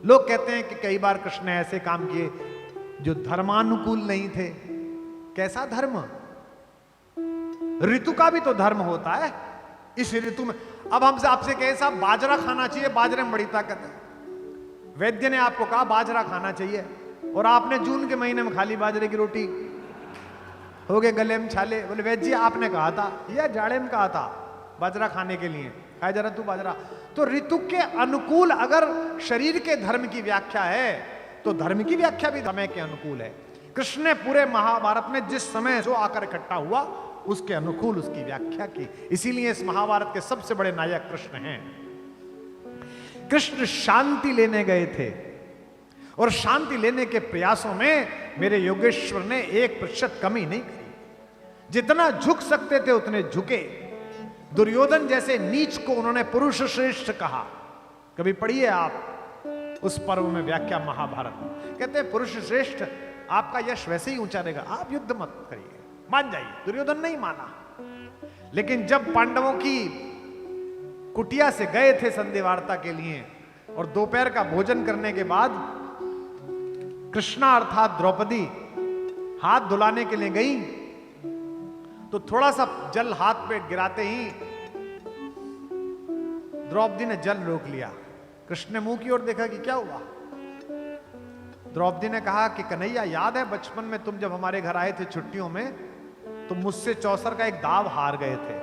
लोग कहते हैं कि कई बार कृष्ण ने ऐसे काम किए जो धर्मानुकूल नहीं थे। कैसा धर्म? ऋतु का भी तो धर्म होता है। इस ऋतु में अब हमसे आपसे कहे साहब बाजरा खाना चाहिए, बाजरे में बड़ी ताकत है, वैद्य ने आपको कहा बाजरा खाना चाहिए और आपने जून के महीने में खाली बाजरे की रोटी, हो गए गले में छाले। बोले वैद्य जी आपने कहा था या जाड़े में कहा था बाजरा खाने के लिए, खाया जरा तू बाजरा। तो ऋतु के अनुकूल अगर शरीर के धर्म की व्याख्या है तो धर्म की व्याख्या भी समय के अनुकूल है। कृष्ण ने पूरे महाभारत में जिस समय जो आकर इकट्ठा हुआ उसके अनुकूल उसकी व्याख्या की। इसीलिए इस महाभारत के सबसे बड़े नायक कृष्ण हैं। कृष्ण शांति लेने गए थे और शांति लेने के प्रयासों में मेरे योगेश्वर ने 1% कमी नहीं करी। जितना झुक सकते थे उतने झुके। दुर्योधन जैसे नीच को उन्होंने पुरुष श्रेष्ठ कहा। कभी पढ़िए आप उस पर्व में व्याख्या महाभारत में, कहते हैं पुरुष श्रेष्ठ आपका यश वैसे ही ऊंचा रहेगा, आप युद्ध मत करिए, मान जाइए। दुर्योधन नहीं माना। लेकिन जब पांडवों की कुटिया से गए थे संधि वार्ता के लिए और दोपहर का भोजन करने के बाद कृष्णा अर्थात द्रौपदी हाथ धुलाने के लिए गई तो थोड़ा सा जल हाथ पे गिराते ही द्रौपदी ने जल रोक लिया। कृष्ण ने मुंह की ओर देखा कि क्या हुआ। द्रौपदी ने कहा कि कन्हैया याद है बचपन में तुम जब हमारे घर आए थे छुट्टियों में तो मुझसे चौसर का एक दाव हार गए थे।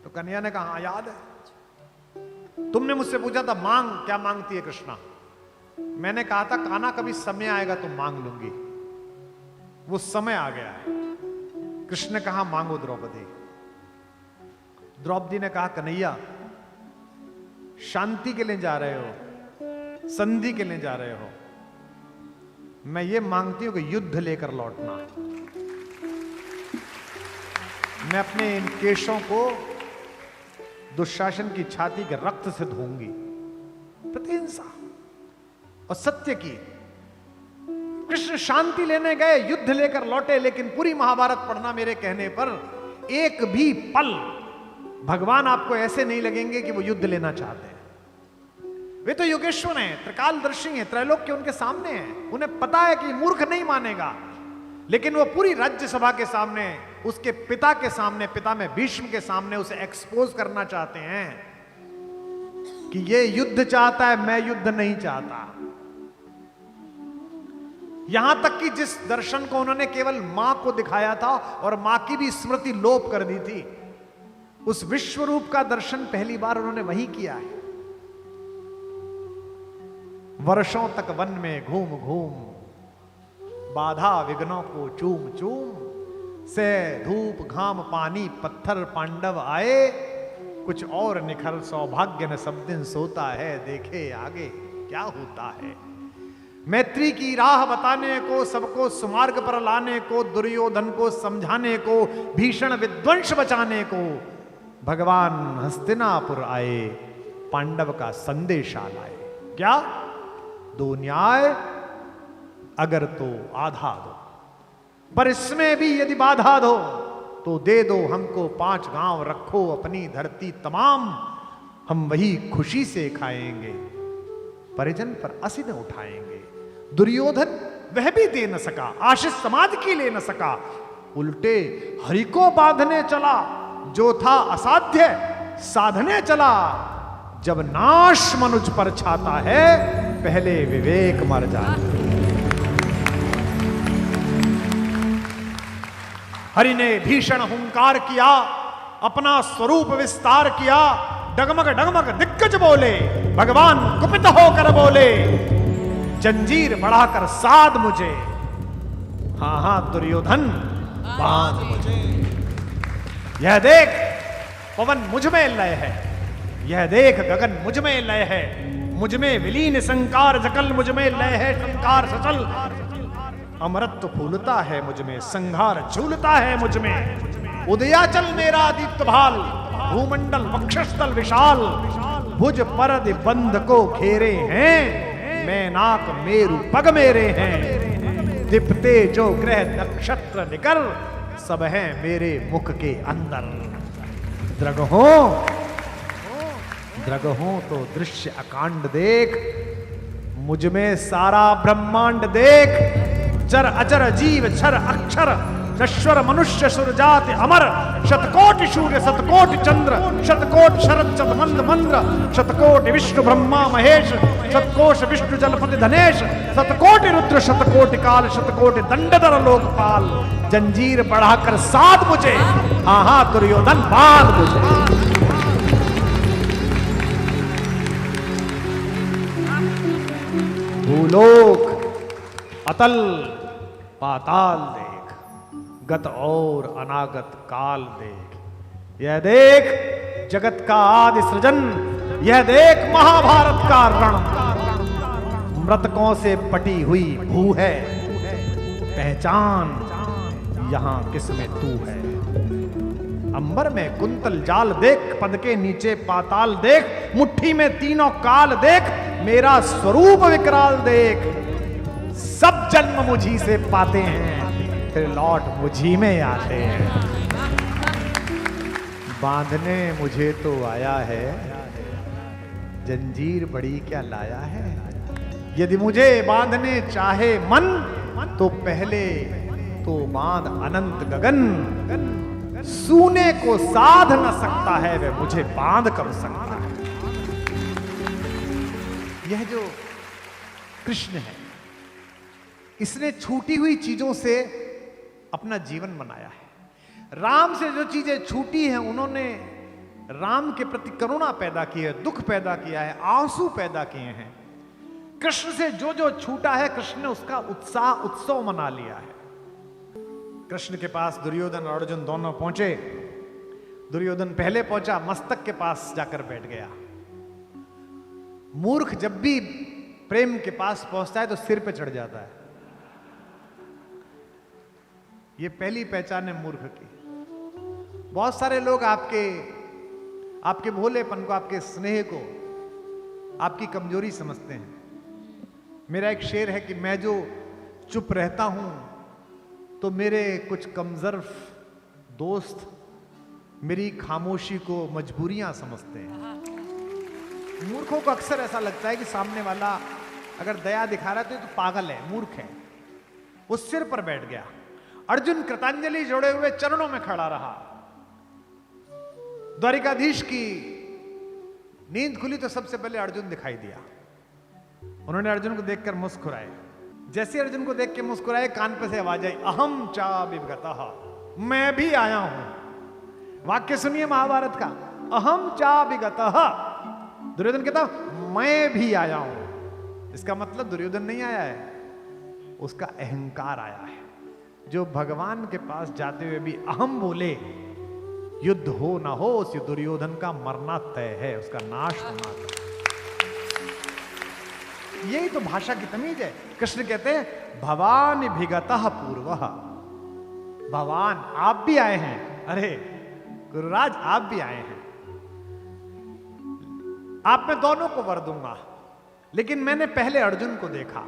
तो कन्हैया ने कहा हाँ याद है। तुमने मुझसे पूछा था मांग, क्या मांगती है कृष्णा? मैंने कहा था कान्हा कभी समय आएगा तो मांग लूंगी। वो समय आ गया है। कृष्ण ने कहा मांगो द्रौपदी। द्रौपदी ने कहा कन्हैया शांति के लिए जा रहे हो, संधि के लिए जा रहे हो, मैं ये मांगती हूं कि युद्ध लेकर लौटना। मैं अपने इन केशों को दुशासन की छाती के रक्त से धोऊंगी। प्रतिहिंसा और सत्य की। कृष्ण शांति लेने गए, युद्ध लेकर लौटे, लेकिन पूरी महाभारत पढ़ना मेरे कहने पर एक भी पल भगवान आपको ऐसे नहीं लगेंगे कि वो युद्ध लेना चाहते हैं। वे तो योगेश्वर हैं, त्रिकालदर्शी हैं, त्रैलोक्य उनके सामने हैं। उन्हें पता है कि मूर्ख नहीं मानेगा, लेकिन वो पूरी राज्यसभा के सामने, उसके पिता के सामने, पिता में भीष्म के सामने उसे एक्सपोज करना चाहते हैं कि ये युद्ध चाहता है, मैं युद्ध नहीं चाहता। यहां तक कि जिस दर्शन को उन्होंने केवल मां को दिखाया था और मां की भी स्मृति लोप कर दी थी, उस विश्व रूप का दर्शन पहली बार उन्होंने वहीं किया है। वर्षों तक वन में घूम घूम, बाधा विघ्नों को चूम चूम, से धूप घाम पानी पत्थर पांडव आए, कुछ और निखर सौभाग्य न सब दिन सोता है, देखे आगे क्या होता है। मैत्री की राह बताने को, सबको सुमार्ग पर लाने को, दुर्योधन को समझाने को, भीषण विध्वंस बचाने को भगवान हस्तिनापुर आए, पांडव का संदेशा लाए। क्या? दो न्याय अगर तो आधा दो, पर इसमें भी यदि बाधा दो तो दे दो हमको 5 गांव, रखो अपनी धरती तमाम, हम वही खुशी से खाएंगे, परिजन पर असी न उठाएंगे। दुर्योधन वह भी दे न सका, आशीष समाज की ले न सका, उल्टे हरि को बांधने चला, जो था असाध्य साधने चला। जब नाश मनुज पर छाता है, पहले विवेक मर जाता। हरि ने भीषण हुंकार किया, अपना स्वरूप विस्तार किया, डगमग डगमग दिग्गज बोले, भगवान कुपित होकर बोले, जंजीर बढ़ाकर साध मुझे, हां हां दुर्योधन बांध मुझे। यह देख पवन मुझ में लय है, यह देख गगन मुझ में लय है, मुझ में विलीन संकार जकल, मुझ में लय है संकार सचल, अमृत फूलता है मुझ में, संहार झूलता है मुझ में, उदयाचल मेरा दीप्त भाल, भूमंडल वक्षस्थल विशाल, भुज परद बंध को घेरे हैं, मैं नाक मेरु पग मेरे हैं, दीप्ते जो ग्रह नक्षत्र निकर, सब हैं मेरे मुख के अंदर। द्रगहो द्रगहों तो दृश्य अकांड देख, मुझ में सारा ब्रह्मांड देख, चर अचर जीव छर अक्षर, नश्वर मनुष्य सुर जाति अमर, शतकोटि सूर्य शतकोटि चंद्र, शतकोटि शरद शतमंद मंद्र, शतकोटि विष्णु ब्रह्मा महेश, शतकोश विष्णु जलपति धनेश, शतकोटि रुद्र शतकोटि काल, शतकोटि दंडधर लोकपाल, जंजीर बढ़ाकर साध मुझे, हाँ हाँ दुर्योधन बांध मुझे। भूलोक अतल पाताल देख, गत और अनागत काल देख, यह देख जगत का आदि सृजन, यह देख महाभारत का रण, मृतकों से पटी हुई भू है, पहचान यहां किसमें तू है। अंबर में कुंतल जाल देख, पद के नीचे पाताल देख, मुट्ठी में तीनों काल देख, मेरा स्वरूप विकराल देख, सब जन्म मुझी से पाते हैं, फिर लौट मुझी में आते हैं। बांधने मुझे तो आया है, जंजीर बड़ी क्या लाया है। यदि मुझे बांधने चाहे मन, तो पहले तो बांध अनंत गगन, सूने को साध न सकता है, वह मुझे बांध कर सकता है। यह जो कृष्ण है, इसने छूटी हुई चीजों से अपना जीवन बनाया है। राम से जो चीजें छूटी हैं, उन्होंने राम के प्रति करुणा पैदा की है, दुख पैदा किया है, आंसू पैदा किए हैं। कृष्ण से जो जो छूटा है, कृष्ण ने उसका उत्सव मना लिया है। कृष्ण के पास दुर्योधन और अर्जुन दोनों पहुंचे। दुर्योधन पहले पहुंचा, मस्तक के पास जाकर बैठ गया। मूर्ख जब भी प्रेम के पास पहुंचता है तो सिर पे चढ़ जाता है। ये पहली पहचान है मूर्ख की। बहुत सारे लोग आपके भोलेपन को, आपके स्नेह को, आपकी कमजोरी समझते हैं। मेरा एक शेर है कि मैं जो चुप रहता हूं तो मेरे कुछ कमजोर दोस्त मेरी खामोशी को मजबूरियां समझते हैं। मूर्खों को अक्सर ऐसा लगता है कि सामने वाला अगर दया दिखा रहा है तो पागल है, मूर्ख है। वो सिर पर बैठ गया। अर्जुन कृतांजलि जोड़े हुए चरणों में खड़ा रहा। द्वारिकाधीश की नींद खुली तो सबसे पहले अर्जुन दिखाई दिया। उन्होंने अर्जुन को देखकर मुस्कुराए। जैसे अर्जुन को देख के मुस्कुराए, कान पे से आवाज आई, अहम चा विगतः, मैं भी आया हूं। वाक्य सुनिए महाभारत का, अहम चा विगतः। दुर्योधन कहता मैं भी आया हूं। इसका मतलब दुर्योधन नहीं आया है, उसका अहंकार आया है। जो भगवान के पास जाते हुए भी अहम बोले, युद्ध हो ना हो, उस दुर्योधन का मरना तय है, उसका नाश होना तय। यही तो भाषा की तमीज है। कृष्ण कहते हैं भवान भिगतः पूर्वः। भगवान आप भी आए हैं। अरे गुरुराज आप भी आए हैं। आप मैं दोनों को वर दूंगा, लेकिन मैंने पहले अर्जुन को देखा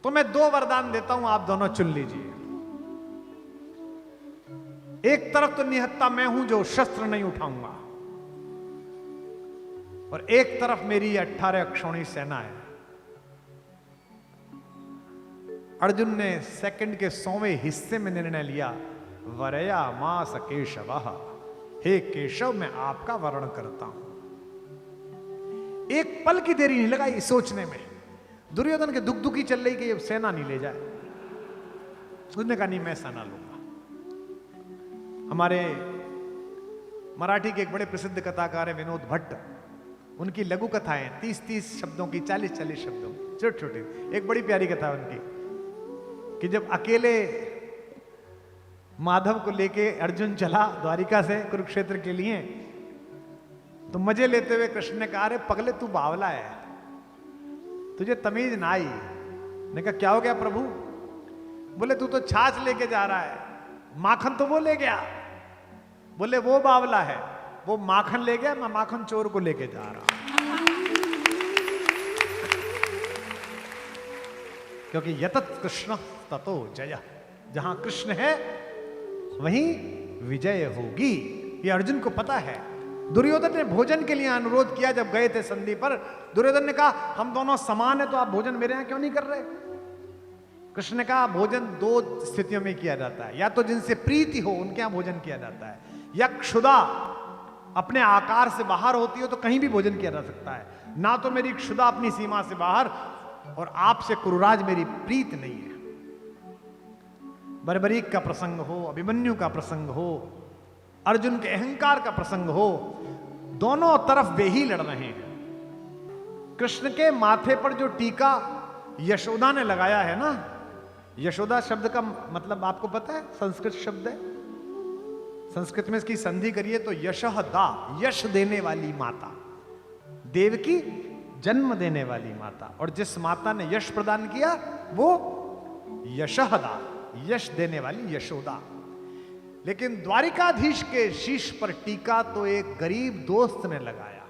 तो मैं 2 वरदान देता हूं, आप दोनों चुन लीजिए। एक तरफ तो निहत्ता मैं हूं जो शस्त्र नहीं उठाऊंगा, और एक तरफ मेरी 18 अक्षौणी सेना है। अर्जुन ने सेकंड के 100वें हिस्से में निर्णय लिया, वरया मास केशवः, हे केशव मैं आपका वर्ण करता हूं। एक पल की देरी नहीं लगाई सोचने में। दुर्योधन के दुखी चल रही कि ये सेना नहीं ले जाए। उसने कहा नहीं, मैं सेना लूंगा। हमारे मराठी के एक बड़े प्रसिद्ध कथाकार है विनोद भट्ट। उनकी लघु कथाएं 30-30 शब्दों की, 40-40 शब्दों, छोटी छोटी। एक बड़ी प्यारी कथा है उनकी कि जब अकेले माधव को लेके अर्जुन चला द्वारिका से कुरुक्षेत्र के लिए, तो मजे लेते हुए कृष्ण ने कहा, अरे पगले तू बावला है, तुझे तमीज ना आई। ने कहा क्या हो गया प्रभु? बोले तू तो छाछ लेके जा रहा है, माखन तो वो ले गया। बोले वो बावला है, वो माखन ले गया, मैं माखन चोर को लेके जा रहा हूं। क्योंकि यतत कृष्ण ततो जय, जहां कृष्ण है वहीं विजय होगी। ये अर्जुन को पता है। दुर्योधन ने भोजन के लिए अनुरोध किया जब गए थे संधि पर। दुर्योधन ने कहा हम दोनों समान है तो आप भोजन मेरे यहां क्यों नहीं कर रहे? कृष्ण ने कहा भोजन दो स्थितियों में किया जाता है, या तो जिनसे प्रीति हो उनके यहां भोजन किया जाता है, या क्षुधा अपने आकार से बाहर होती हो तो कहीं भी भोजन किया जा सकता है। ना तो मेरी क्षुधा अपनी सीमा से बाहर, और आपसे कुरुराज मेरी प्रीत नहीं है। बर्बरीक का प्रसंग हो, अभिमन्यु का प्रसंग हो, अर्जुन के अहंकार का प्रसंग हो, दोनों तरफ वे ही लड़ रहे हैं। कृष्ण के माथे पर जो टीका यशोदा ने लगाया है ना, यशोदा शब्द का मतलब आपको पता है? संस्कृत शब्द है। संस्कृत में इसकी संधि करिए तो यशः दा, यश देने वाली माता, देवकी जन्म देने वाली माता, और जिस माता ने यश प्रदान किया वो यशः दा, यश देने वाली यशोदा। लेकिन द्वारिकाधीश के शीश पर टीका तो एक गरीब दोस्त ने लगाया।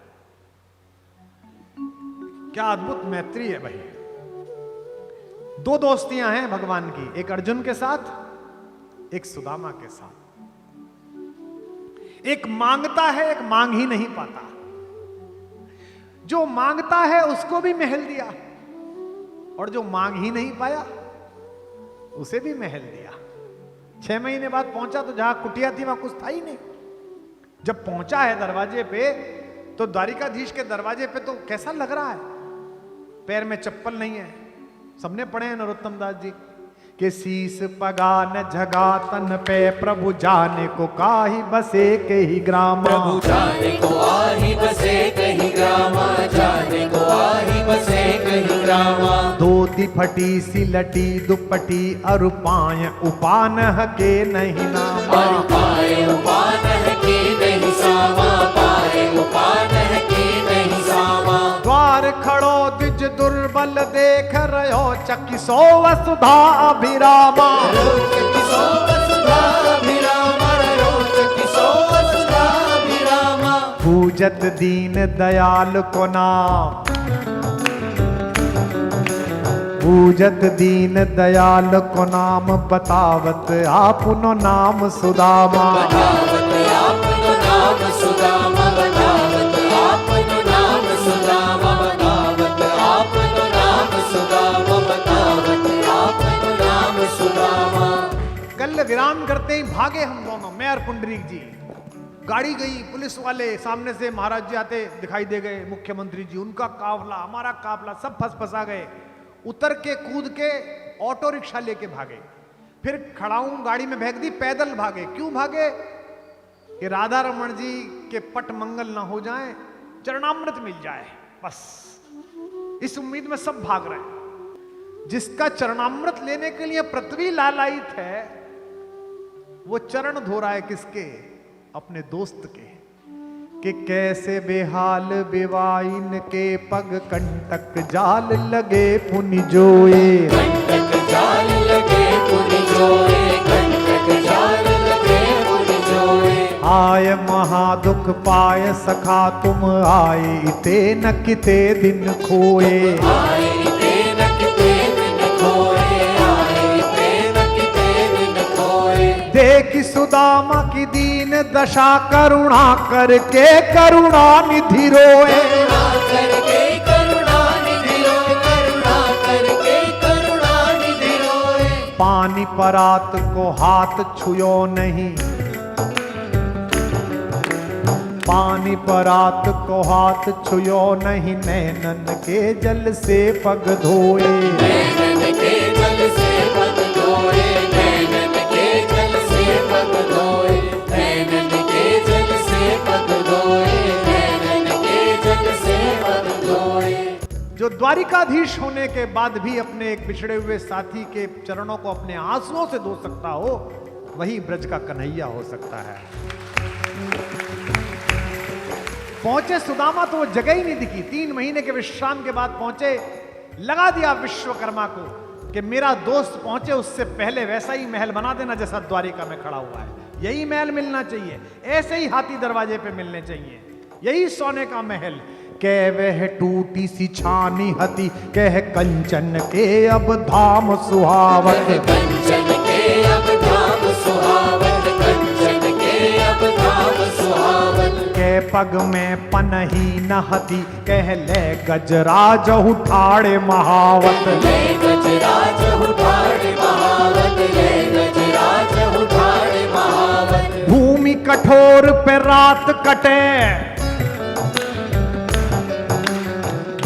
क्या अद्भुत मैत्री है भाई। दो दोस्तियां हैं भगवान की, एक अर्जुन के साथ, एक सुदामा के साथ। एक मांगता है, एक मांग ही नहीं पाता। जो मांगता है उसको भी महल दिया, और जो मांग ही नहीं पाया उसे भी महल दिया। 6 महीने बाद पहुंचा तो जहां कुटिया थी वहां कुछ था ही नहीं। जब पहुंचा है दरवाजे पे तो द्वारिकाधीश के दरवाजे पे तो कैसा लग रहा है, पैर में चप्पल नहीं है। सबने पढ़े हैं नरोत्तम दास जी के शीस पगान झगा तन पे प्रभु जाने को काही बसे के ही ग्राम, प्रभु जाने को आही बसे कहीं ग्रामा, जाने को आही बसे कहीं ग्रामा। धोती फटी सी लटी दुपटी अरुपाय उपान के नहीं नाम, और पाए उपान के नहीं सामा, पाए उपान के नहीं सामा। द्वार खड़ो द्विज दुर्बल देख रहो चकिसो वसुधा अभिरामा, चकिसो वसुधा अभिरामा, चकिसो वसुधा अभिरामा। पूजत दीन दयाल को नाम, पूजत दीन दयाल को नाम, बतावत आपनो नाम सुदामा, बतावत आपनो नाम सुदामा, बतावत आपनो नाम सुदामा, बतावत आपनो नाम सुदामा, बतावत आपनो नाम सुदामा। कल विराम करते ही भागे हम दोनों, मैं और पुंडरीक जी। गाड़ी गई, पुलिस वाले सामने से महाराज जी आते दिखाई दे गए, मुख्यमंत्री जी, उनका काफला, हमारा काफला, सब फंसा गए। उतर के कूद के ऑटो रिक्शा लेके भागे, फिर खड़ाऊं गाड़ी में फेंक दी, पैदल भागे। क्यों भागे? कि राधा रमन जी के पट मंगल ना हो जाए, चरणामृत मिल जाए, बस इस उम्मीद में सब भाग रहे हैं। जिसका चरणामृत लेने के लिए पृथ्वी लालायित है वो चरण धो रहा है किसके? अपने दोस्त के। कि कैसे बेहाल बेवाइन के पग कंटक जाल लगे पुनि जोए, कंटक जाल लगे पुनि जोए, कंटक जाल लगे पुनि जोए। आय महादुख पाय सखा तुम आए, इते न किते दिन खोए, आए इते न किते दिन खोए, आए इते न किते दिन खोए। देखी सुदामा की दीन दशा, करुणा करके करुणा निधि रोए, करुणा करके करुणा निधि रोए, करुणा करके करुणा निधि रोए। पानी परात को हाथ छुयो नहीं, पानी परात को हाथ छुयो नहीं, नैनन के जल से पग धोए, नैनन के जल से पग धोए, नैनन के जल से पग धोए, नैनन के जल से पग धोए, नैनन के जल से पग धोए। जो द्वारिकाधीश होने के बाद भी अपने एक बिछड़े हुए साथी के चरणों को अपने आंसुओं से धो सकता हो, वही ब्रज का कन्हैया हो सकता है। पहुंचे सुदामा तो वो जगह ही नहीं दिखी। 3 महीने के विश्राम के बाद पहुंचे, लगा दिया विश्वकर्मा को कि मेरा दोस्त पहुंचे उससे पहले वैसा ही महल बना देना जैसा द्वारिका में खड़ा हुआ है। यही महल मिलना चाहिए, ऐसे ही हाथी दरवाजे पे मिलने चाहिए, यही सोने का महल। कह वह टूटी सी छानी हती, कह कंचन के अब धाम सुहावत, कंचन के अब धाम सुहावत, कंचन के अब धाम सुहावत। के पग में पनही नहती, कह ले गजराज उठाड़े महावत। ले गजराज उठाड़े महावत, ले गजराज उठाड़े महावत। भूमि कठोर पे रात कटे,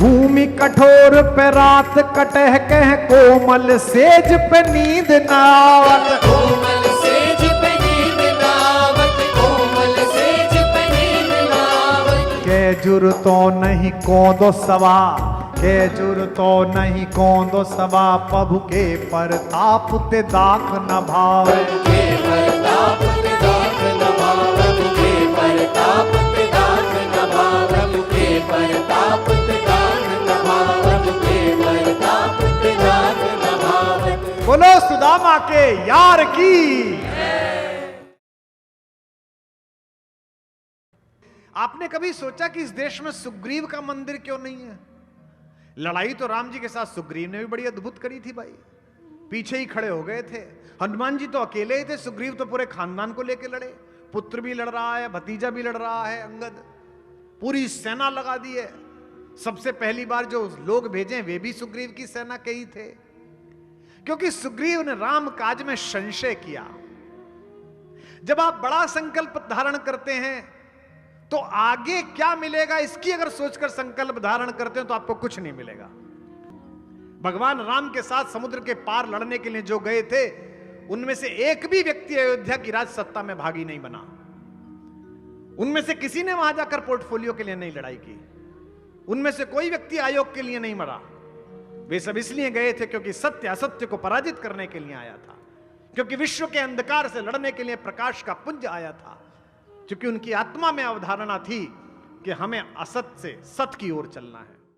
भूमि कठोर पे रात कटे, कह कोमल सेज पे नींद नावत। कोमल सेज पे नींद नावत, कोमल सेज पे नींद नावत। के जुर तो नहीं कौंदो सवा, के जुर तो नहीं कौंदो सवा, प्रभु के परताप ते दाख न भावे। के परताप ते दाख न भावे, प्रभु के परताप ते दाख न भावे, प्रभु के परताप ते दाख न भावे, प्रभु के परताप ते दाख न भावे। बोलो सुदामा के यार की। आपने कभी सोचा कि इस देश में सुग्रीव का मंदिर क्यों नहीं है? लड़ाई तो राम जी के साथ सुग्रीव ने भी बड़ी अद्भुत करी थी भाई, पीछे ही खड़े हो गए थे। हनुमान जी तो अकेले ही थे, सुग्रीव तो पूरे खानदान को लेकर लड़े। पुत्र भी लड़ रहा है, भतीजा भी लड़ रहा है अंगद, पूरी सेना लगा दी है। सबसे पहली बार जो लोग भेजे वे भी सुग्रीव की सेना के ही थे, क्योंकि सुग्रीव ने राम काज में संशय किया। जब आप बड़ा संकल्प धारण करते हैं तो आगे क्या मिलेगा इसकी अगर सोचकर संकल्प धारण करते हैं तो आपको कुछ नहीं मिलेगा। भगवान राम के साथ समुद्र के पार लड़ने के लिए जो गए थे, उनमें से एक भी व्यक्ति अयोध्या की राज सत्ता में भागी नहीं बना। उनमें से किसी ने वहां जाकर पोर्टफोलियो के लिए नहीं लड़ाई की। उनमें से कोई व्यक्ति आयोग के लिए नहीं मरा। वे सब इसलिए गए थे क्योंकि सत्य असत्य को पराजित करने के लिए आया था, क्योंकि विश्व के अंधकार से लड़ने के लिए प्रकाश का पुंज आया था, क्योंकि उनकी आत्मा में अवधारणा थी कि हमें असत से सत की ओर चलना है।